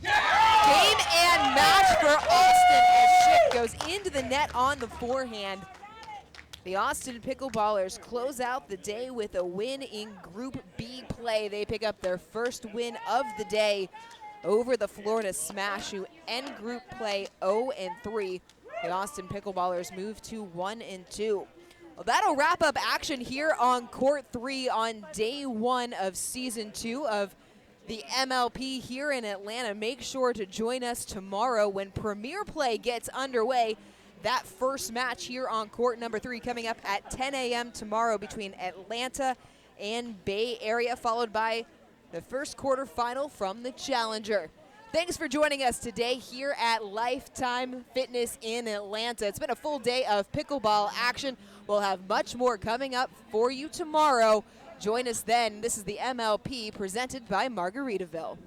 Game and match for Austin goes into the net on the forehand. The Austin Pickleballers close out the day with a win in Group B play. They pick up their first win of the day over the Florida Smash, who end group play 0-3. The Austin Pickleballers move to 1-2. Well, that'll wrap up action here on Court 3 on day 1 of Season 2 of the MLP here in Atlanta. Make sure to join us tomorrow when Premier Play gets underway. That first match here on court number 3 coming up at 10 a.m. tomorrow between Atlanta and Bay Area, followed by the first quarterfinal from the Challenger. Thanks for joining us today here at Lifetime Fitness in Atlanta. It's been a full day of pickleball action. We'll have much more coming up for you tomorrow. Join us then. This is the MLP presented by Margaritaville.